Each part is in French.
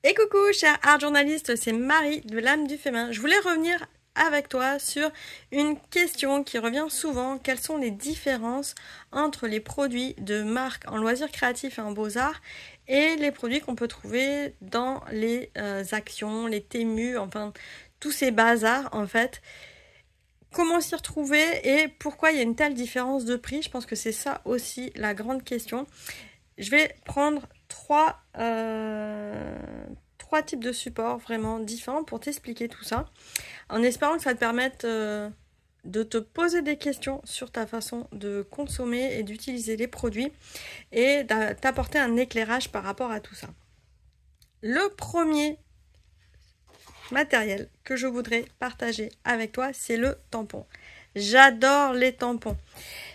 Et coucou, cher art journaliste, c'est Marie de l'âme du féminin. Je voulais revenir avec toi sur une question qui revient souvent. Quelles sont les différences entre les produits de marque en loisirs créatifs et en beaux-arts et les produits qu'on peut trouver dans les actions, les Temu, enfin tous ces bazars en fait. Comment s'y retrouver et pourquoi il y a une telle différence de prix? Je pense que c'est ça aussi la grande question. Je vais prendre trois types de supports vraiment différents pour t'expliquer tout ça, en espérant que ça te permette de te poser des questions sur ta façon de consommer et d'utiliser les produits et t'apporter un éclairage par rapport à tout ça. Le premier matériel que je voudrais partager avec toi, c'est le tampon. J'adore les tampons.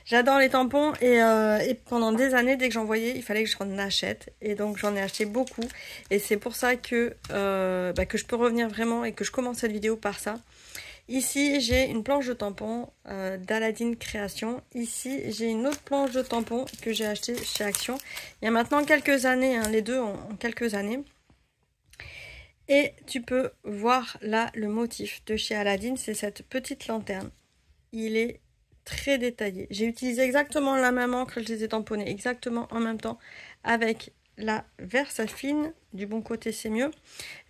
J'adore les tampons et pendant des années, dès que j'en voyais, il fallait que j'en achète. Et donc j'en ai acheté beaucoup. Et c'est pour ça que je peux revenir vraiment et que je commence cette vidéo par ça. Ici, j'ai une planche de tampons d'Aladine Création. Ici, j'ai une autre planche de tampons que j'ai achetée chez Action. Il y a maintenant quelques années, hein, les deux ont quelques années. Et tu peux voir là le motif de chez Aladine, c'est cette petite lanterne. Il est très détaillé. J'ai utilisé exactement la même encre, je les ai tamponnés exactement en même temps avec la Versafine, du bon côté c'est mieux.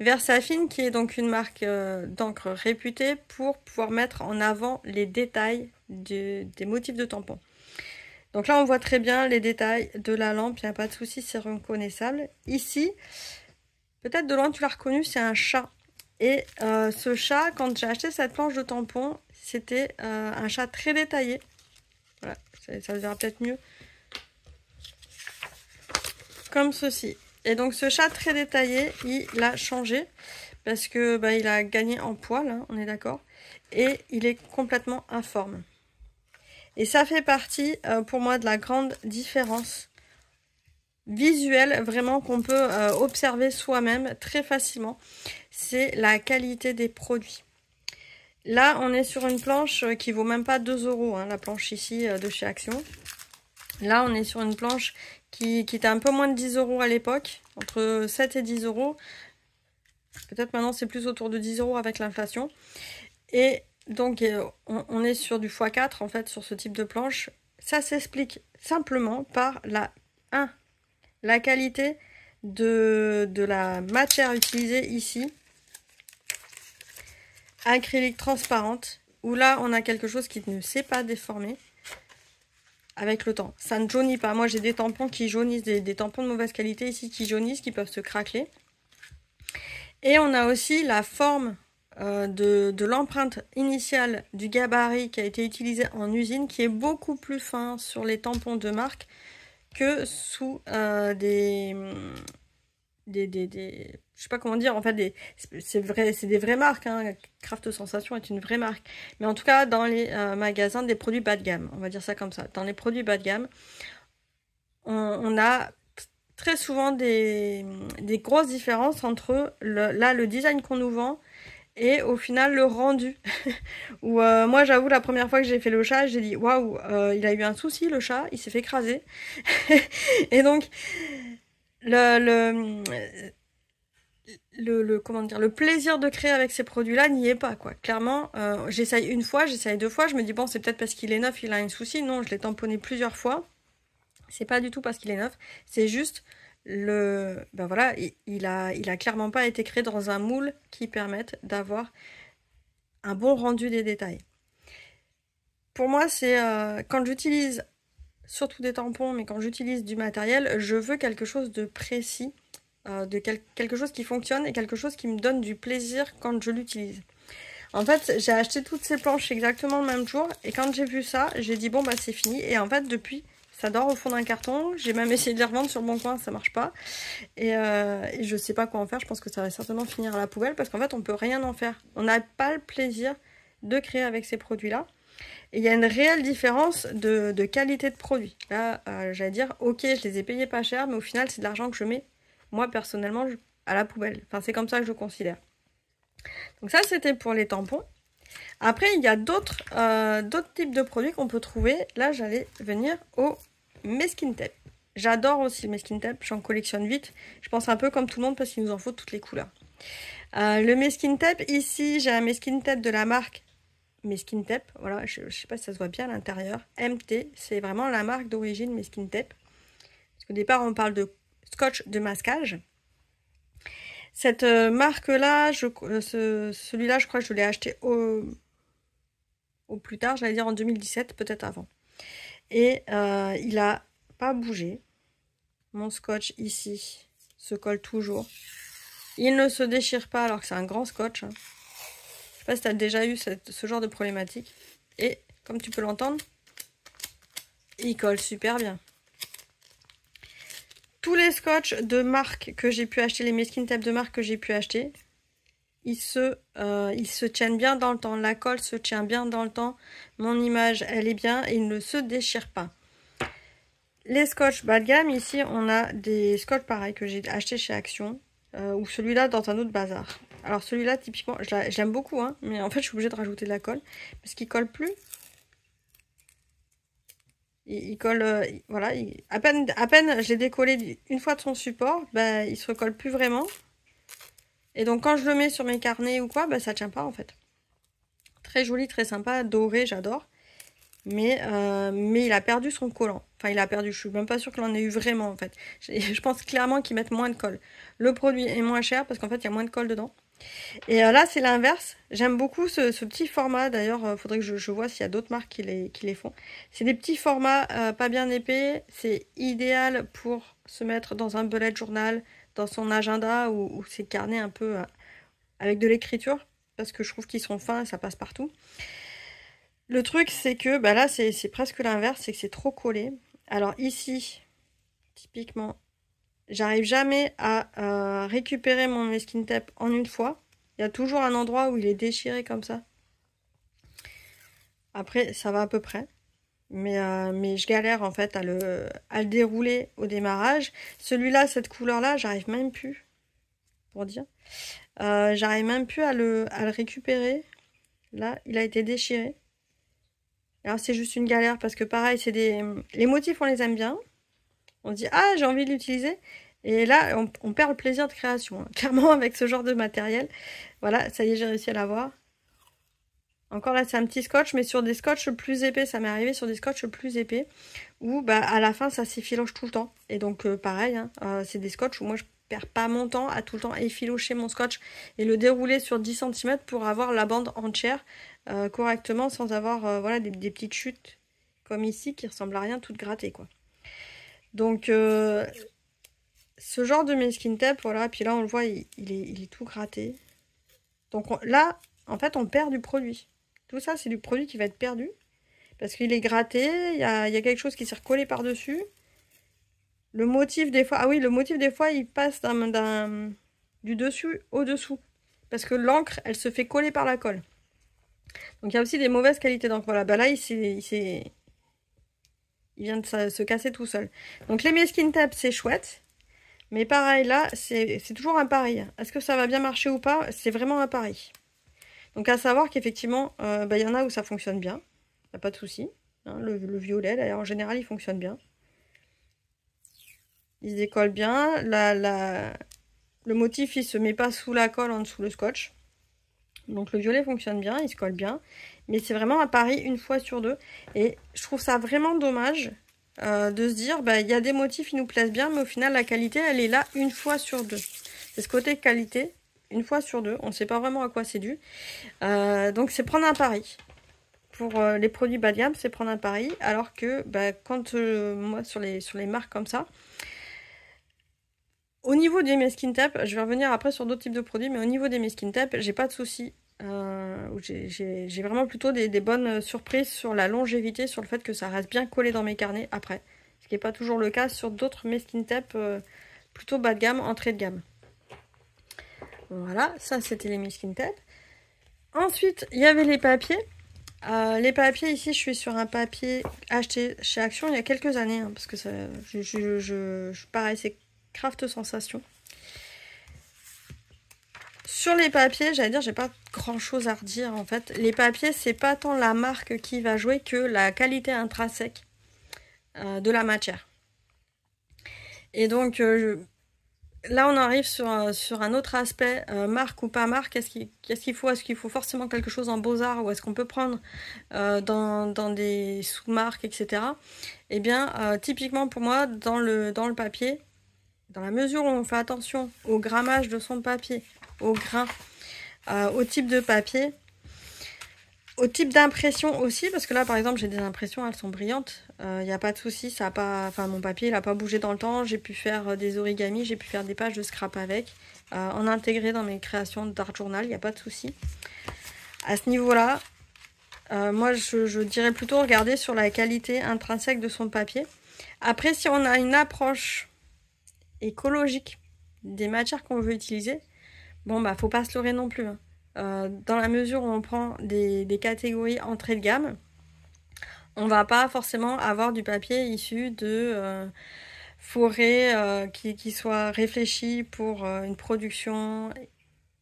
Versafine qui est donc une marque d'encre réputée pour pouvoir mettre en avant les détails des motifs de tampons. Donc là on voit très bien les détails de la lampe, il n'y a pas de souci, c'est reconnaissable. Ici, peut-être de loin tu l'as reconnu, c'est un chat. Et ce chat, quand j'ai acheté cette planche de tampons, c'était un chat très détaillé. Voilà, ça se verra peut-être mieux. Comme ceci. Et donc ce chat très détaillé, il a changé. Parce que il a gagné en poil, hein, on est d'accord. Et il est complètement informe. Et ça fait partie pour moi de la grande différence visuelle vraiment qu'on peut observer soi-même très facilement. C'est la qualité des produits. Là, on est sur une planche qui vaut même pas 2 €, hein, la planche ici de chez Action. Là, on est sur une planche qui était un peu moins de 10 € à l'époque, entre 7 et 10 €. Peut-être maintenant, c'est plus autour de 10 € avec l'inflation. Et donc, on est sur du x4, en fait, sur ce type de planche. Ça s'explique simplement par la qualité de la matière utilisée ici. Acrylique transparente, où là on a quelque chose qui ne s'est pas déformé avec le temps. Ça ne jaunit pas. Moi j'ai des tampons qui jaunissent, des tampons de mauvaise qualité ici qui jaunissent, qui peuvent se craqueler. Et on a aussi la forme de l'empreinte initiale du gabarit qui a été utilisé en usine, qui est beaucoup plus fin sur les tampons de marque que sous je sais pas comment dire, en fait c'est des vraies marques, hein. Craft Sensation est une vraie marque, mais en tout cas dans les magasins des produits bas de gamme, on va dire ça comme ça. Dans les produits bas de gamme, on a très souvent des grosses différences entre le design qu'on nous vend et au final le rendu. Où moi j'avoue, la première fois que j'ai fait le chat, j'ai dit waouh, il a eu un souci le chat, il s'est fait écraser. Et donc comment dire, le plaisir de créer avec ces produits-là n'y est pas, quoi. Clairement, j'essaye une fois, j'essaye deux fois, je me dis bon, c'est peut-être parce qu'il est neuf, il a un souci. Non, je l'ai tamponné plusieurs fois. C'est pas du tout parce qu'il est neuf, c'est juste voilà, il a clairement pas été créé dans un moule qui permette d'avoir un bon rendu des détails. Pour moi, c'est quand j'utilise surtout des tampons, mais quand j'utilise du matériel, je veux quelque chose de précis, quelque chose qui fonctionne et quelque chose qui me donne du plaisir quand je l'utilise. En fait, j'ai acheté toutes ces planches exactement le même jour et quand j'ai vu ça, j'ai dit bon c'est fini. Et en fait, depuis, ça dort au fond d'un carton. J'ai même essayé de les revendre sur Bon Coin, ça marche pas. Et je sais pas quoi en faire. Je pense que ça va certainement finir à la poubelle parce qu'en fait, on peut rien en faire. On n'a pas le plaisir de créer avec ces produits-là. Et il y a une réelle différence de qualité de produit. Là, j'allais dire, ok, je les ai payés pas cher, mais au final, c'est de l'argent que je mets, moi, personnellement, à la poubelle. Enfin, c'est comme ça que je considère. Donc ça, c'était pour les tampons. Après, il y a d'autres types de produits qu'on peut trouver. Là, j'allais venir au mesquin tape. J'adore aussi le Meskin Tape, j'en collectionne vite. Je pense un peu comme tout le monde parce qu'il nous en faut toutes les couleurs. Le Meskin Tape, ici j'ai un Meskin Tape de la marque Meskin Tape. Voilà, je sais pas si ça se voit bien à l'intérieur. MT, c'est vraiment la marque d'origine Meskin Tape. Parce qu'au départ on parle de scotch de masquage. Cette marque-là, celui-là je crois que je l'ai acheté au plus tard, j'allais dire en 2017, peut-être avant. Et il a pas bougé. Mon scotch ici se colle toujours. Il ne se déchire pas alors que c'est un grand scotch. Je sais pas si tu as déjà eu ce genre de problématique. Et comme tu peux l'entendre, il colle super bien. Tous les scotch de marque que j'ai pu acheter, les Meskin Tape de marque que j'ai pu acheter, ils se tiennent bien dans le temps. La colle se tient bien dans le temps. Mon image, elle est bien et il ne se déchire pas. Les scotch bas de gamme, ici, on a des scotch pareils que j'ai acheté chez Action. Ou celui-là dans un autre bazar. Alors celui-là, typiquement, je l'aime beaucoup, hein, mais en fait, je suis obligée de rajouter de la colle. Parce qu'il colle plus. Il colle, voilà. À peine je l'ai décollé une fois de son support, bah, il se recolle plus vraiment. Et donc quand je le mets sur mes carnets ou quoi, bah, ça tient pas en fait. Très joli, très sympa, doré, j'adore. Mais il a perdu son collant. Enfin, il a perdu, je suis même pas sûre qu'il en ait eu vraiment en fait. Je pense clairement qu'ils mettent moins de colle. Le produit est moins cher parce qu'en fait, il y a moins de colle dedans. Et là, c'est l'inverse. J'aime beaucoup ce petit format. D'ailleurs, faudrait que je vois s'il y a d'autres marques qui les font. C'est des petits formats pas bien épais. C'est idéal pour se mettre dans un bullet journal, dans son agenda ou ses carnets un peu avec de l'écriture. Parce que je trouve qu'ils sont fins et ça passe partout. Le truc, c'est que bah là, c'est presque l'inverse. C'est que c'est trop collé. Alors ici, typiquement, j'arrive jamais à récupérer mon Meskin Tape en une fois. Il y a toujours un endroit où il est déchiré comme ça. Après, ça va à peu près. Mais je galère en fait à le dérouler au démarrage. Celui-là, cette couleur-là, j'arrive même plus, pour dire. J'arrive même plus à le récupérer. Là, il a été déchiré. Alors c'est juste une galère parce que pareil, les motifs, on les aime bien. On se dit, ah, j'ai envie de l'utiliser. Et là, on perd le plaisir de création. Hein. Clairement, avec ce genre de matériel. Voilà, ça y est, j'ai réussi à l'avoir. Encore là, c'est un petit scotch, mais sur des scotch plus épais. Ça m'est arrivé sur des scotch plus épais. Où, bah, à la fin, ça s'effiloche tout le temps. Et donc, pareil, hein, c'est des scotch où moi, je perds pas mon temps à tout le temps effilocher mon scotch et le dérouler sur 10 cm pour avoir la bande entière correctement sans avoir voilà, des petites chutes comme ici qui ressemblent à rien, toutes grattées, quoi. Donc, ce genre de Meskin Tape, voilà, puis là on le voit, il est tout gratté. Donc là, en fait, on perd du produit. Tout ça, c'est du produit qui va être perdu. Parce qu'il est gratté, il y a quelque chose qui s'est recollé par-dessus. Le motif, des fois... Ah oui, le motif, des fois, il passe du dessus au dessous. Parce que l'encre, elle se fait coller par la colle. Donc il y a aussi des mauvaises qualités d'encre. Voilà, bah là, il vient de se casser tout seul. Donc les Meskin Tape, c'est chouette. Mais pareil, là, c'est toujours un pari. Est-ce que ça va bien marcher ou pas? C'est vraiment un pari. Donc à savoir qu'effectivement, bah, y en a où ça fonctionne bien. Il n'y a pas de souci. Hein, le violet, d'ailleurs, en général, il fonctionne bien. Il se décolle bien. Le motif, il se met pas sous la colle, en dessous le scotch. Donc le violet fonctionne bien, il se colle bien. Mais c'est vraiment un pari une fois sur deux. Et je trouve ça vraiment dommage de se dire, bah, y a des motifs qui nous plaisent bien, mais au final, la qualité, elle est là une fois sur deux. C'est ce côté qualité, une fois sur deux. On ne sait pas vraiment à quoi c'est dû. Donc, c'est prendre un pari. Pour les produits bas de gamme, c'est prendre un pari. Alors que, bah, quand moi, sur les marques comme ça, au niveau des Meskin Tape, je vais revenir après sur d'autres types de produits, mais au niveau des Meskin Tape, j'ai pas de soucis. J'ai vraiment plutôt des bonnes surprises sur la longévité, sur le fait que ça reste bien collé dans mes carnets après. Ce qui n'est pas toujours le cas sur d'autres Meskin Tape plutôt bas de gamme, entrée de gamme. Voilà, ça c'était les Meskin Tape. Ensuite, il y avait les papiers. Les papiers, ici je suis sur un papier acheté chez Action il y a quelques années, hein, parce que ça, pareil, c'est Craft Sensation. Sur les papiers, j'allais dire, j'ai pas grand chose à redire en fait. Les papiers, c'est pas tant la marque qui va jouer que la qualité intrinsèque de la matière. Et donc, là, on arrive sur un autre aspect, marque ou pas marque. Qu'est-ce qu'il faut? Est-ce qu'il faut forcément quelque chose en beaux-arts ou est-ce qu'on peut prendre dans des sous-marques, etc. Eh bien, typiquement pour moi, dans le papier, dans la mesure où on fait attention au grammage de son papier, au grain, au type de papier, au type d'impression aussi, parce que là par exemple j'ai des impressions, elles sont brillantes, il n'y a pas de souci, ça a pas, enfin mon papier il n'a pas bougé dans le temps, j'ai pu faire des origamis, j'ai pu faire des pages de scrap avec, en intégré dans mes créations d'art journal, il n'y a pas de souci. À ce niveau-là, moi je dirais plutôt regarder sur la qualité intrinsèque de son papier. Après, si on a une approche écologique des matières qu'on veut utiliser, bon bah faut pas se leurrer non plus, hein. Dans la mesure où on prend des catégories entrée de gamme, on va pas forcément avoir du papier issu de forêt qui soit réfléchi pour une production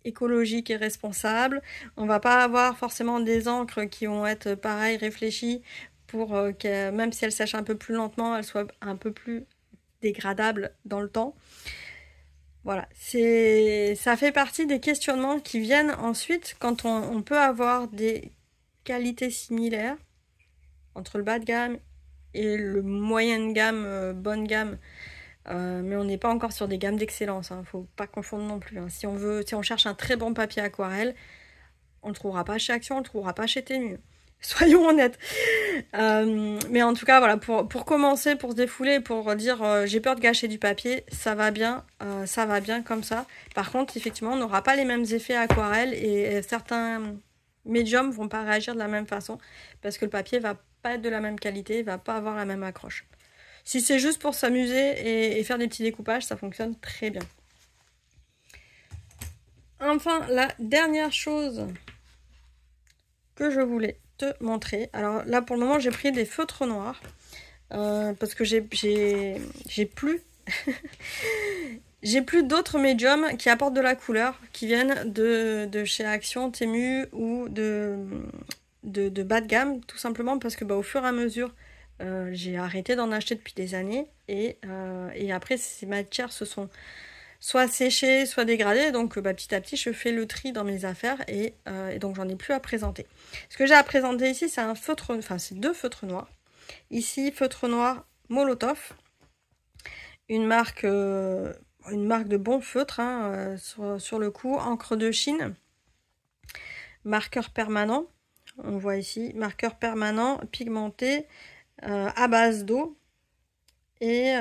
écologique et responsable. On va pas avoir forcément des encres qui vont être pareil réfléchies pour que même si elles sèchent un peu plus lentement, elles soient un peu plus dégradables dans le temps. Voilà, ça fait partie des questionnements qui viennent ensuite quand on peut avoir des qualités similaires entre le bas de gamme et le moyenne gamme, bonne gamme. Mais on n'est pas encore sur des gammes d'excellence, hein, faut pas confondre non plus, hein. Si on cherche un très bon papier aquarelle, on le trouvera pas chez Action, on le trouvera pas chez Temu. Soyons honnêtes. Mais en tout cas, voilà, pour commencer, pour se défouler, pour dire j'ai peur de gâcher du papier, ça va bien comme ça. Par contre, effectivement, on n'aura pas les mêmes effets aquarelle et certains médiums vont pas réagir de la même façon parce que le papier va pas être de la même qualité, va pas avoir la même accroche. Si c'est juste pour s'amuser et faire des petits découpages, ça fonctionne très bien. Enfin, la dernière chose que je voulais te montrer. Alors là, pour le moment, j'ai pris des feutres noirs parce que j'ai plus j'ai plus d'autres médiums qui apportent de la couleur, qui viennent de chez Action, Temu ou de bas de gamme, tout simplement parce que au fur et à mesure, j'ai arrêté d'en acheter depuis des années et après ces matières se sont soit séchées, soit dégradées, donc petit à petit je fais le tri dans mes affaires et donc j'en ai plus à présenter. Ce que j'ai à présenter ici, c'est un feutre, enfin c'est deux feutres noirs. Ici, feutre noir Molotov, une marque de bon feutre, hein, sur le coup, encre de Chine, marqueur permanent, on voit ici, marqueur permanent, pigmenté, à base d'eau, et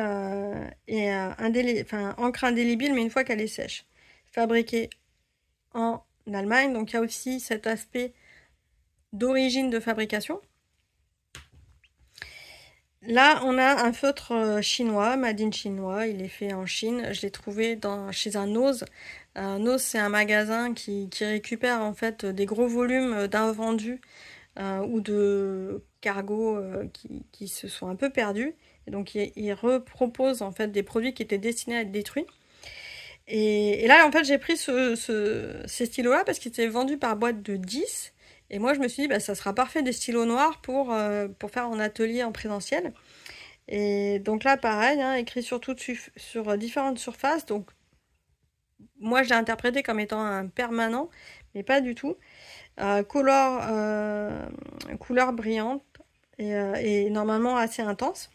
encre indélébile, mais une fois qu'elle est sèche. Fabriqué en Allemagne, donc il y a aussi cet aspect d'origine de fabrication. Là, on a un feutre chinois, made in chinois, il est fait en Chine. Je l'ai trouvé chez un Nose. Nose, c'est un magasin qui récupère en fait des gros volumes d'invendus ou de cargos qui se sont un peu perdus. Et donc, il repropose en fait des produits qui étaient destinés à être détruits. Et là, en fait, j'ai pris ces stylos-là parce qu'ils étaient vendus par boîte de 10. Et moi, je me suis dit, ça sera parfait des stylos noirs pour faire en atelier en présentiel. Et donc là, pareil, hein, écrit sur différentes surfaces. Donc, moi, je l'ai interprété comme étant un permanent, mais pas du tout. Couleur brillante et normalement assez intense.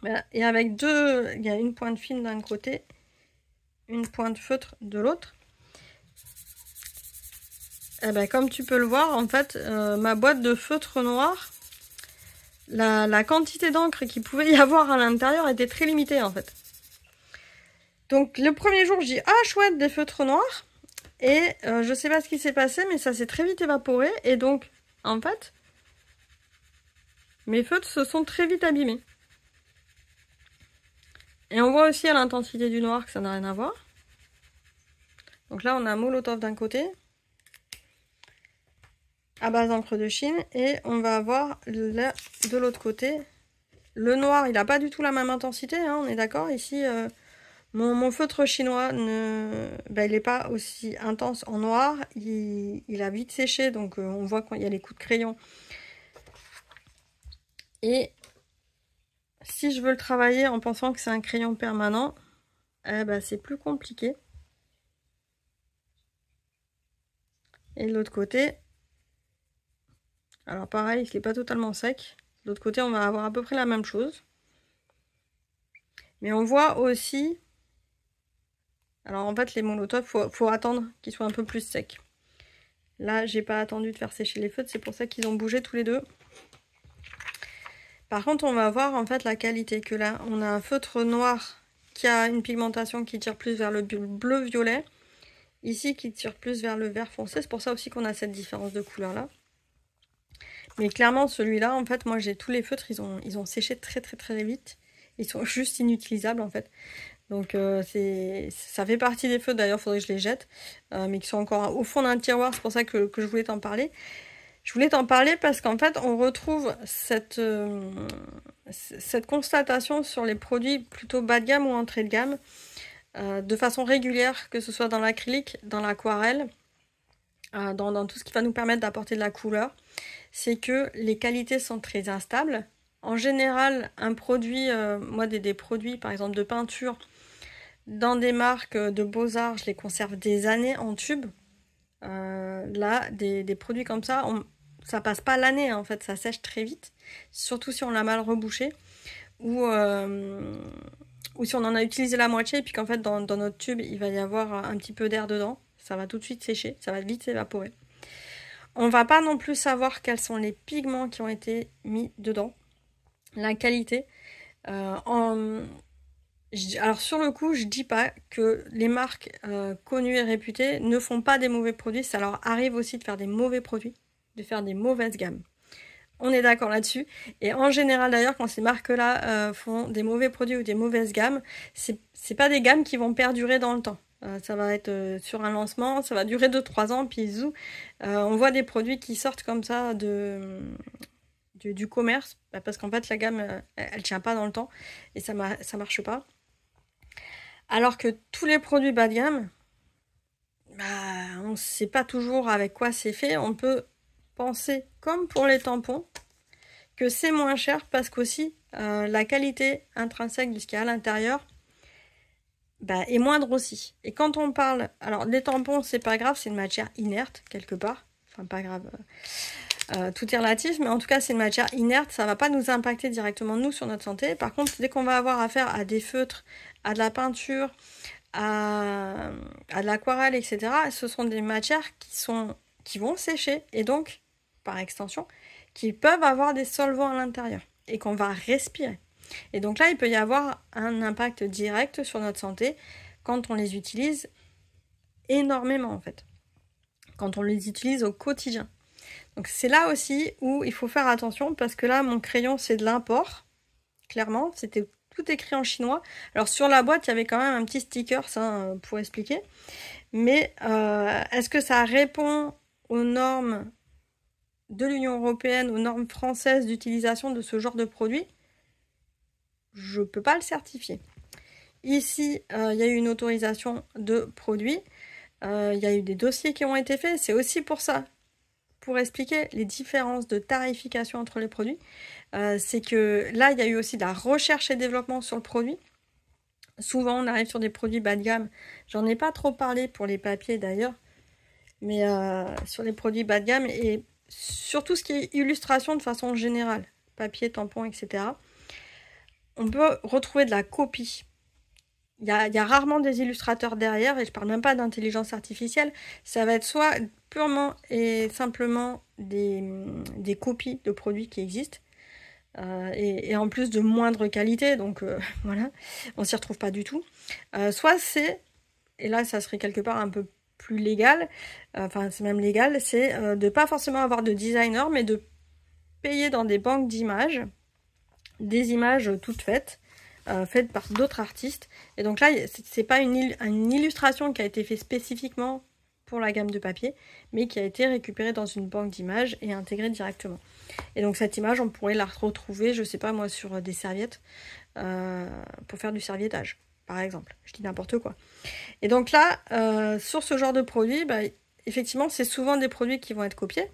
Voilà. Et avec il y a une pointe fine d'un côté, une pointe feutre de l'autre. Et comme tu peux le voir, en fait, ma boîte de feutre noir, la quantité d'encre qu'il pouvait y avoir à l'intérieur était très limitée, en fait. Donc, le premier jour, je dis « Ah, chouette, des feutres noirs !» Et je sais pas ce qui s'est passé, mais ça s'est très vite évaporé. Et donc, en fait, mes feutres se sont très vite abîmés. Et on voit aussi à l'intensité du noir que ça n'a rien à voir. Donc là, on a un Molotov d'un côté, à base d'encre de Chine, et on va avoir là, de l'autre côté, le noir, il n'a pas du tout la même intensité, hein, on est d'accord. Ici, mon feutre chinois, il n'est pas aussi intense en noir, il a vite séché, donc on voit quand il y a les coups de crayon. Et Si je veux le travailler en pensant que c'est un crayon permanent, eh ben, c'est plus compliqué. Et de l'autre côté, alors pareil, il n'est pas totalement sec. De l'autre côté, on va avoir à peu près la même chose. Mais on voit aussi... Alors en fait, les Molotov, faut attendre qu'ils soient un peu plus secs. Là, j'ai pas attendu de faire sécher les feutres, c'est pour ça qu'ils ont bougé tous les deux. Par contre, on va voir en fait la qualité, que là, on a un feutre noir qui a une pigmentation qui tire plus vers le bleu-violet. Ici, qui tire plus vers le vert foncé. C'est pour ça aussi qu'on a cette différence de couleur là. Mais clairement, celui-là, en fait, moi j'ai tous les feutres, ils ont séché très vite. Ils sont juste inutilisables en fait. Donc ça fait partie des feutres, d'ailleurs, il faudrait que je les jette. Mais qui sont encore au fond d'un tiroir, c'est pour ça que je voulais t'en parler. Je voulais t'en parler parce qu'en fait, on retrouve cette constatation sur les produits plutôt bas de gamme ou entrée de gamme, de façon régulière, que ce soit dans l'acrylique, dans l'aquarelle, dans tout ce qui va nous permettre d'apporter de la couleur. C'est que les qualités sont très instables. En général, un produit, moi des produits par exemple de peinture, dans des marques de Beaux-Arts, je les conserve des années en tube. Là, des produits comme ça, ça passe pas l'année, en fait, ça sèche très vite. Surtout si on l'a mal rebouché. Ou si on en a utilisé la moitié et puis qu'en fait, dans notre tube, il va y avoir un petit peu d'air dedans. Ça va tout de suite sécher, ça va vite s'évaporer. On va pas non plus savoir quels sont les pigments qui ont été mis dedans. La qualité. Alors sur le coup, je dis pas que les marques connues et réputées ne font pas des mauvais produits. Ça leur arrive aussi de faire des mauvais produits, de faire des mauvaises gammes. On est d'accord là-dessus. Et en général d'ailleurs, quand ces marques-là font des mauvais produits ou des mauvaises gammes, c'est pas des gammes qui vont perdurer dans le temps. Ça va être sur un lancement, ça va durer 2-3 ans, puis zou. On voit des produits qui sortent comme ça du commerce, parce qu'en fait la gamme, elle tient pas dans le temps, et ça marche pas. Alors que tous les produits bas de gamme, on ne sait pas toujours avec quoi c'est fait. On peut penser, comme pour les tampons, que c'est moins cher parce qu'aussi la qualité intrinsèque de ce qu'il y a à l'intérieur est moindre aussi. Et quand on parle... Alors, les tampons, c'est pas grave, c'est une matière inerte, quelque part. Enfin, pas grave, tout est relatif, mais en tout cas, c'est une matière inerte. Ça va pas nous impacter directement, nous, sur notre santé. Par contre, dès qu'on va avoir affaire à des feutres, à de la peinture, à de l'aquarelle, etc., ce sont des matières qui vont sécher et donc, par extension, qui peuvent avoir des solvants à l'intérieur et qu'on va respirer. Et donc là, il peut y avoir un impact direct sur notre santé quand on les utilise énormément, en fait. Quand on les utilise au quotidien. Donc c'est là aussi où il faut faire attention parce que là, mon crayon, c'est de l'import. Clairement, c'était tout écrit en chinois. Alors sur la boîte, il y avait quand même un petit sticker, ça, pour expliquer. Mais est-ce que ça répond aux normes de l'Union européenne, aux normes françaises d'utilisation de ce genre de produit? Je ne peux pas le certifier. Ici, il y a eu une autorisation de produit. Il y a eu des dossiers qui ont été faits. C'est aussi pour ça, pour expliquer les différences de tarification entre les produits. C'est que là, il y a eu aussi de la recherche et développement sur le produit. Souvent, on arrive sur des produits bas de gamme. J'en ai pas trop parlé pour les papiers d'ailleurs. Mais sur les produits bas de gamme et surtout ce qui est illustration de façon générale. Papier, tampon, etc. On peut retrouver de la copie. Il y a rarement des illustrateurs derrière, et je parle même pas d'intelligence artificielle. Ça va être soit purement et simplement des copies de produits qui existent, et en plus de moindre qualité, donc voilà, on s'y retrouve pas du tout. Soit c'est, et là ça serait quelque part un peu plus légal, enfin c'est même légal, c'est de pas forcément avoir de designer, mais de payer dans des banques d'images, des images toutes faites, faites par d'autres artistes. Et donc là, c'est pas une illustration qui a été faite spécifiquement pour la gamme de papier, mais qui a été récupérée dans une banque d'images et intégrée directement. Et donc cette image, on pourrait la retrouver, je sais pas moi, sur des serviettes, pour faire du serviettage, par exemple. Je dis n'importe quoi. Et donc là, sur ce genre de produit, effectivement, c'est souvent des produits qui vont être copiés.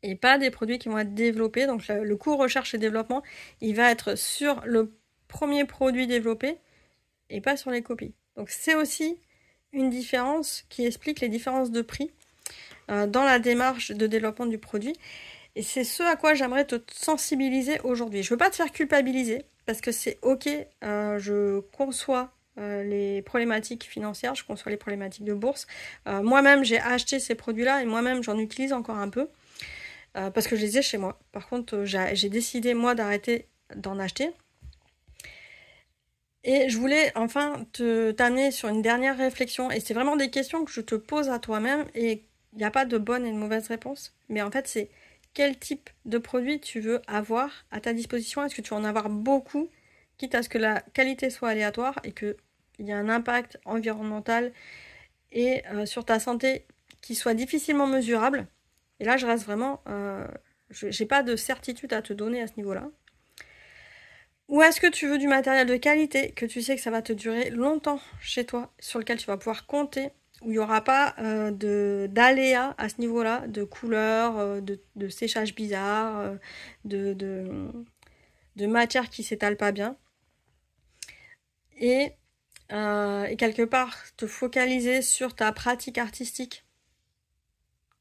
et pas des produits qui vont être développés. Donc le coût recherche et développement, il va être sur le premier produit développé et pas sur les copies. Donc c'est aussi une différence qui explique les différences de prix dans la démarche de développement du produit. Et c'est ce à quoi j'aimerais te sensibiliser aujourd'hui. Je ne veux pas te faire culpabiliser, parce que c'est ok, je conçois les problématiques financières, je conçois les problématiques de bourse. Moi-même, j'ai acheté ces produits-là, et moi-même, j'en utilise encore un peu, parce que je les ai chez moi. Par contre, j'ai décidé, moi, d'arrêter d'en acheter. Et je voulais enfin t'amener sur une dernière réflexion, et c'est vraiment des questions que je te pose à toi-même, et il n'y a pas de bonne et de mauvaise réponse, mais en fait, c'est quel type de produit tu veux avoir à ta disposition. Est-ce que tu veux en avoir beaucoup, quitte à ce que la qualité soit aléatoire et qu'il y ait un impact environnemental et sur ta santé qui soit difficilement mesurable. Et là, je reste vraiment... j'ai pas de certitude à te donner à ce niveau-là. Ou est-ce que tu veux du matériel de qualité, que tu sais que ça va te durer longtemps chez toi, sur lequel tu vas pouvoir compter, où il n'y aura pas d'aléas à ce niveau-là, de couleurs, de séchage bizarre, de matière qui s'étale pas bien. Et quelque part, te focaliser sur ta pratique artistique,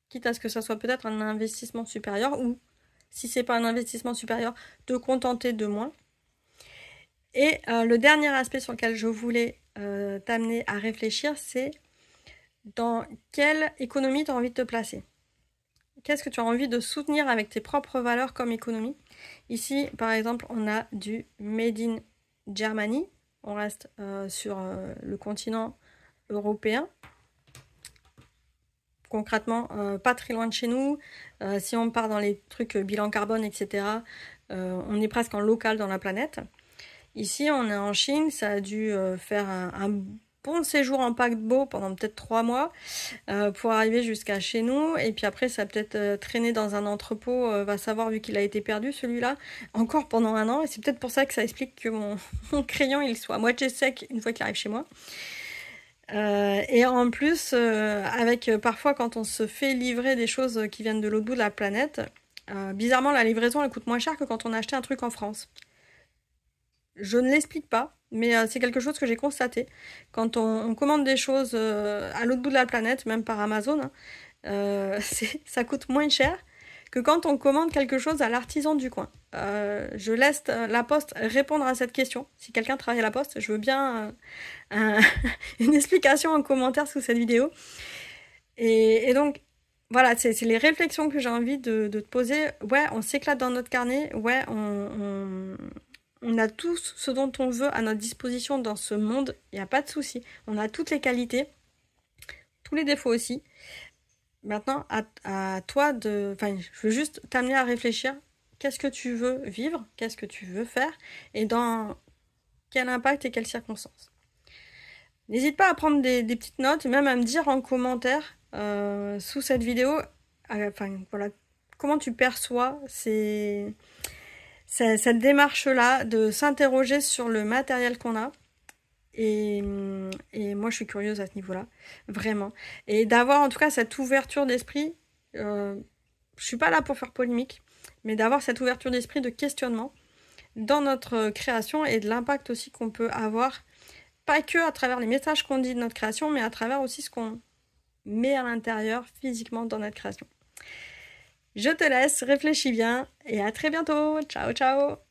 quitte à ce que ça soit peut-être un investissement supérieur, ou si c'est pas un investissement supérieur, te contenter de moins. Et le dernier aspect sur lequel je voulais t'amener à réfléchir, c'est dans quelle économie tu as envie de te placer. Qu'est-ce que tu as envie de soutenir avec tes propres valeurs comme économie? Ici, par exemple, on a du Made in Germany. On reste sur le continent européen. Concrètement, pas très loin de chez nous. Si on part dans les trucs bilan carbone, etc., on est presque en local dans la planète. Ici, on est en Chine. Ça a dû faire un bon séjour en paquebot pendant peut-être 3 mois pour arriver jusqu'à chez nous. Et puis après, ça a peut-être traîné dans un entrepôt, va savoir, vu qu'il a été perdu, celui-là, encore pendant 1 an. Et c'est peut-être pour ça que ça explique que mon crayon, il soit à moitié sec une fois qu'il arrive chez moi. Et en plus, avec parfois, quand on se fait livrer des choses qui viennent de l'autre bout de la planète, bizarrement, la livraison, elle coûte moins cher que quand on a acheté un truc en France. Je ne l'explique pas, mais c'est quelque chose que j'ai constaté. Quand on commande des choses à l'autre bout de la planète, même par Amazon, hein, ça coûte moins cher que quand on commande quelque chose à l'artisan du coin. Je laisse la Poste répondre à cette question. Si quelqu'un travaille à la Poste, je veux bien une explication en commentaire sous cette vidéo. Et donc, voilà, c'est les réflexions que j'ai envie de te poser. Ouais, on s'éclate dans notre carnet. Ouais, on a tout ce dont on veut à notre disposition dans ce monde. Il n'y a pas de souci. On a toutes les qualités, tous les défauts aussi. Maintenant, à toi de... Enfin, je veux juste t'amener à réfléchir. Qu'est-ce que tu veux vivre? Qu'est-ce que tu veux faire? Et dans quel impact et quelles circonstances? N'hésite pas à prendre des petites notes et même à me dire en commentaire sous cette vidéo enfin, voilà, comment tu perçois cette démarche-là de s'interroger sur le matériel qu'on a. Et moi, je suis curieuse à ce niveau-là, vraiment. Et d'avoir en tout cas cette ouverture d'esprit. Je suis pas là pour faire polémique, mais d'avoir cette ouverture d'esprit de questionnement dans notre création et de l'impact aussi qu'on peut avoir, pas que à travers les messages qu'on dit de notre création, mais à travers aussi ce qu'on met à l'intérieur physiquement dans notre création. Je te laisse, réfléchis bien et à très bientôt. Ciao, ciao!